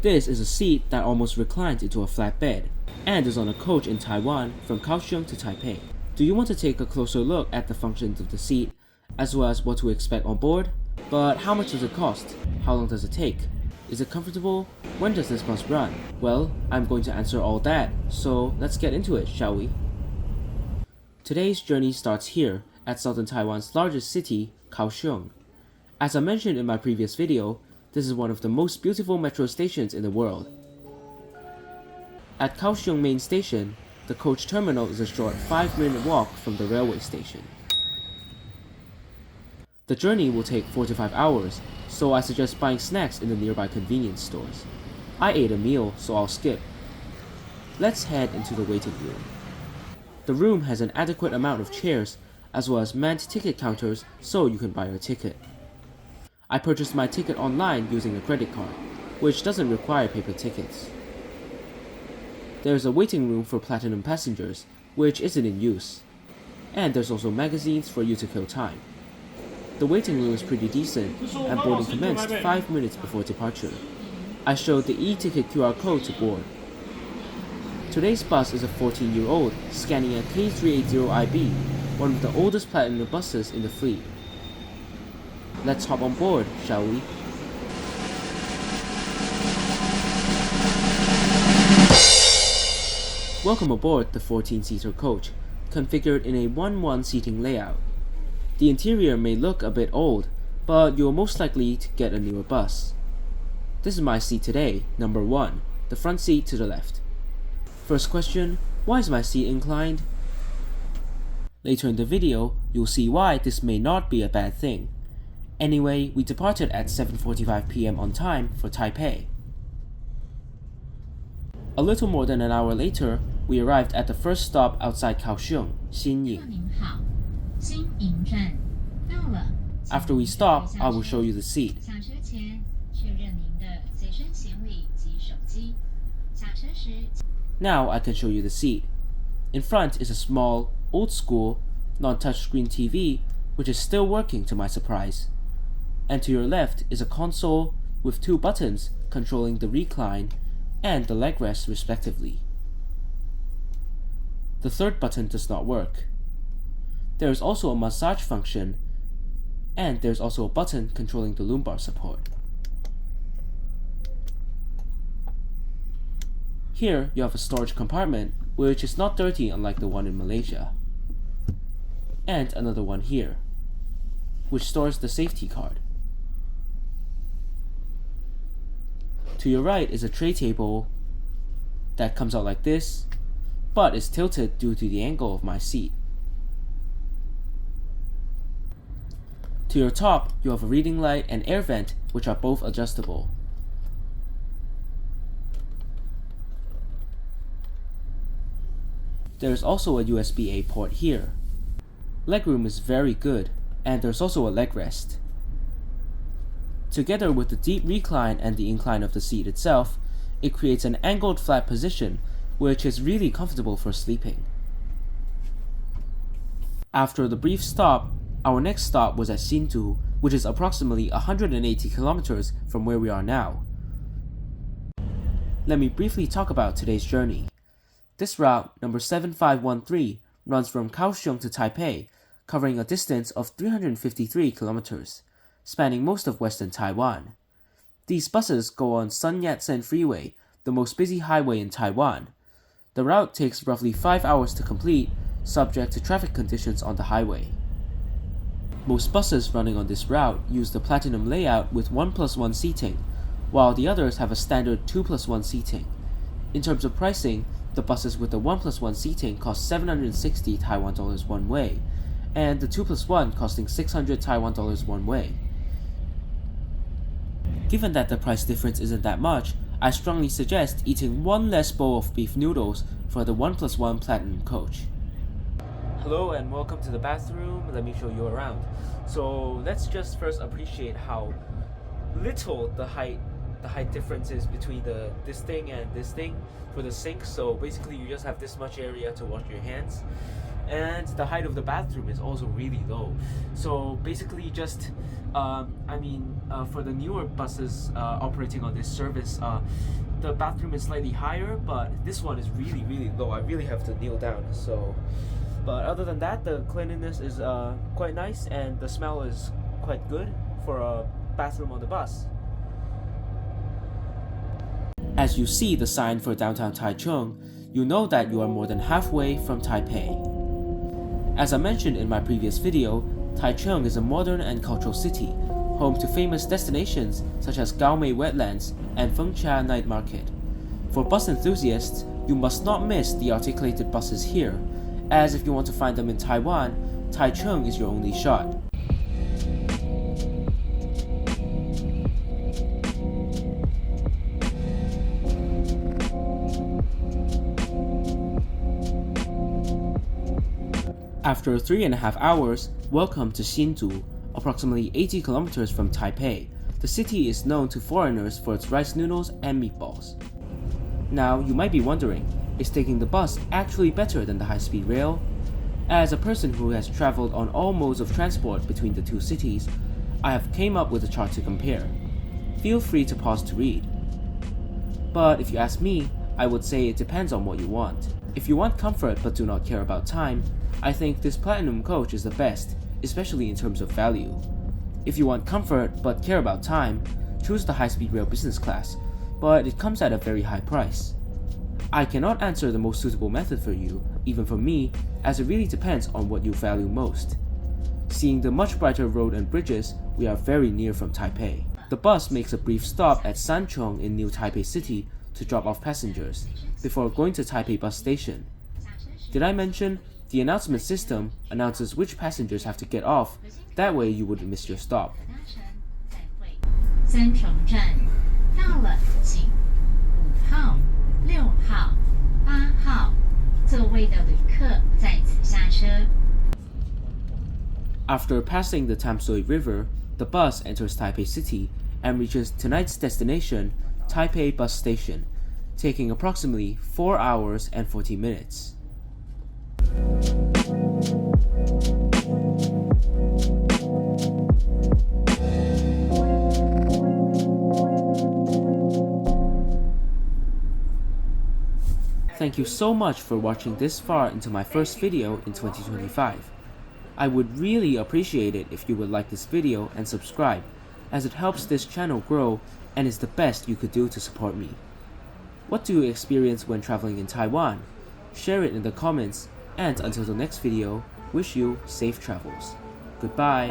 This is a seat that almost reclines into a flat bed, and is on a coach in Taiwan from Kaohsiung to Taipei. Do you want to take a closer look at the functions of the seat, as well as what to expect on board? But how much does it cost? How long does it take? Is it comfortable? When does this bus run? Well, I'm going to answer all that, so let's get into it, shall we? Today's journey starts here, at southern Taiwan's largest city, Kaohsiung. As I mentioned in my previous video, this is one of the most beautiful metro stations in the world. At Kaohsiung Main Station, the coach terminal is a short 5-minute walk from the railway station. The journey will take 4 to 5 hours, so I suggest buying snacks in the nearby convenience stores. I ate a meal, so I'll skip. Let's head into the waiting room. The room has an adequate amount of chairs, as well as manned ticket counters so you can buy your ticket. I purchased my ticket online using a credit card, which doesn't require paper tickets. There's a waiting room for platinum passengers, which isn't in use. And there's also magazines for you to kill time. The waiting room is pretty decent, and boarding commenced 5 minutes before departure. I showed the e-ticket QR code to board. Today's bus is a 14-year-old Scania K380IB, one of the oldest platinum buses in the fleet. Let's hop on board, shall we? Welcome aboard the 14-seater coach, configured in a 1-1 seating layout. The interior may look a bit old, but you're most likely to get a newer bus. This is my seat today, number 1, the front seat to the left. First question, why is my seat inclined? Later in the video, you'll see why this may not be a bad thing. Anyway, we departed at 7:45 PM on time for Taipei. A little more than an hour later, we arrived at the first stop outside Kaohsiung, Xinying. After we stop, I will show you the seat. Now I can show you the seat. In front is a small, old-school, non-touchscreen TV, which is still working to my surprise. And to your left is a console with 2 buttons controlling the recline and the leg rest respectively. The third button does not work. There is also a massage function, and there's also a button controlling the lumbar support. Here you have a storage compartment, which is not dirty unlike the one in Malaysia. And another one here, which stores the safety card. To your right is a tray table that comes out like this, but is tilted due to the angle of my seat. To your top, you have a reading light and air vent, which are both adjustable. There is also a USB-A port here. Legroom is very good, and there's also a leg rest. Together with the deep recline and the incline of the seat itself, it creates an angled flat position, which is really comfortable for sleeping. After the brief stop, our next stop was at Hsinchu, which is approximately 180 kilometers from where we are now. Let me briefly talk about today's journey. This route, number 7513, runs from Kaohsiung to Taipei, covering a distance of 353 kilometers, spanning most of western Taiwan. These buses go on Sun Yat-sen Freeway, the most busy highway in Taiwan. The route takes roughly 5 hours to complete, subject to traffic conditions on the highway. Most buses running on this route use the platinum layout with 1+1 seating, while the others have a standard 2+1 seating. In terms of pricing, the buses with the 1+1 seating cost 760 Taiwan dollars one way, and the 2+1 costing 600 Taiwan dollars one way. Given that the price difference isn't that much, I strongly suggest eating one less bowl of beef noodles for the 1+1 platinum coach. Hello and welcome to the bathroom. Let me show you around. So let's just first appreciate how little the height difference is between this thing and this thing for the sink. So basically you just have this much area to wash your hands. and the height of the bathroom is also really low. So basically just for the newer buses operating on this service, the bathroom is slightly higher, but this one is really low. I really have to kneel down. So but other than that, the cleanliness is quite nice, and the smell is quite good for a bathroom on the bus. As you see the sign for downtown Taichung, you know that you are more than halfway from Taipei. As I mentioned in my previous video, Taichung is a modern and cultural city, home to famous destinations such as Gaomei Wetlands and Fengcha Night Market. For bus enthusiasts, you must not miss the articulated buses here, as if you want to find them in Taiwan, Taichung is your only shot. After 3.5 hours, welcome to Hsinchu, approximately 80 kilometers from Taipei. The city is known to foreigners for its rice noodles and meatballs. Now, you might be wondering, is taking the bus actually better than the high-speed rail? As a person who has traveled on all modes of transport between the two cities, I have came up with a chart to compare. Feel free to pause to read. But if you ask me, I would say it depends on what you want. If you want comfort but do not care about time, I think this Platinum coach is the best, especially in terms of value. If you want comfort but care about time, choose the high-speed rail business class, but it comes at a very high price. I cannot answer the most suitable method for you, even for me, as it really depends on what you value most. Seeing the much brighter road and bridges, we are very near from Taipei. The bus makes a brief stop at Sanchong in New Taipei City to drop off passengers, before going to Taipei bus station. Did I mention, the announcement system announces which passengers have to get off, that way you wouldn't miss your stop. 三重站到了，请5号、6号、8号座位的旅客在此下车。 After passing the Tamsui River, the bus enters Taipei City and reaches tonight's destination, Taipei Bus Station, taking approximately 4 hours and 40 minutes. Thank you so much for watching this far into my first video in 2025. I would really appreciate it if you would like this video and subscribe, as it helps this channel grow and is the best you could do to support me. What do you experience when traveling in Taiwan? Share it in the comments, and until the next video, wish you safe travels. Goodbye.